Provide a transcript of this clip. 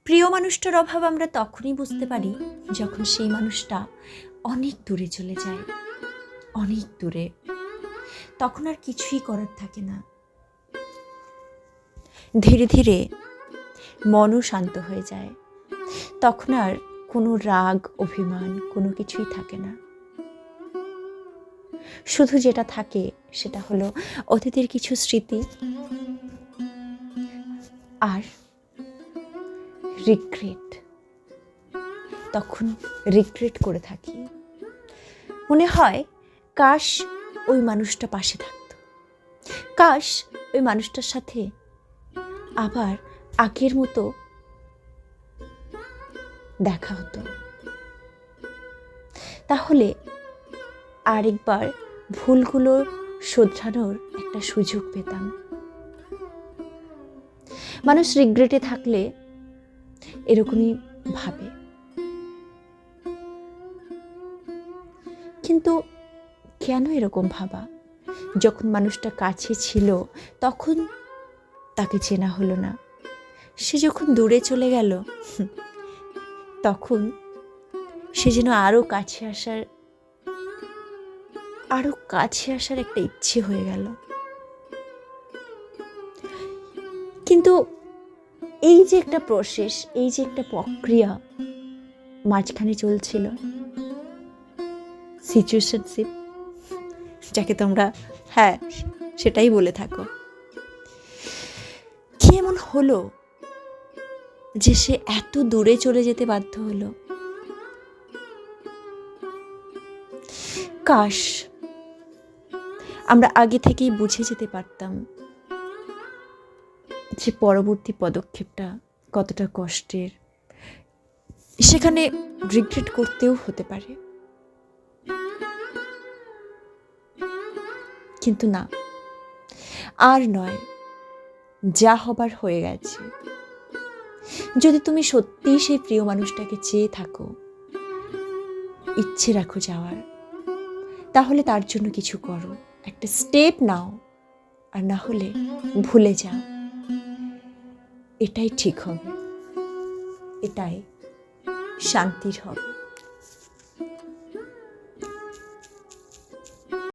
প্রিয় মানুষটার অভাব আমরা তখনই বুঝতে পারি যখন সেই মানুষটা অনেক দূরে চলে যায়, অনেক দূরে। তখন আর কিছুই করার থাকে না। ধীরে ধীরে মনও শান্ত হয়ে যায়। তখন আর কোনো রাগ অভিমান কোনো কিছুই থাকে না। শুধু যেটা থাকে সেটা হলো অতীতের কিছু স্মৃতি আর রিগ্রেট। তখন রিগ্রেট করে থাকি, মনে হয় কাশ ওই মানুষটা পাশে থাকতো, কাশ ওই মানুষটার সাথে আবার আগের মতো দেখা হতো, তাহলে আরেকবার ভুলগুলো শোধরানোর একটা সুযোগ পেতাম। মানুষ রিগ্রেটে থাকলে এরকমই ভাবে, কিন্তু কেন এরকম ভাবা? যখন মানুষটা কাছে ছিল তখন তাকে চেনা হলো না, সে যখন দূরে চলে গেল তখন সে যেন আরো কাছে আসার একটা ইচ্ছে হয়ে গেল। কিন্তু এই যে একটা প্রসেস, এই যে একটা প্রক্রিয়া মাঝখানে চলছিল, সিচুয়েশনশিপ যাকে তোমরা সেটাই বলে থাকো, কি এমন হলো যে সে এত দূরে চলে যেতে বাধ্য হলো? কাশ আমরা আগে থেকেই বুঝে যেতে পারতাম যে পরবর্তী পদক্ষেপটা কতটা কষ্টের, সেখানে রিগ্রেট করতেও হতে পারে। কিন্তু না, আর নয়, যা হবার হয়ে গেছে। যদি তুমি সত্যিই সেই প্রিয় মানুষটাকে চেয়ে থাকো, ইচ্ছে রাখো যাওয়ার, তাহলে তার জন্য কিছু করো, একটা স্টেপ নাও, আর না হলে ভুলে যাও। এটাই ঠিক হবে, এটাই শান্তির হবে।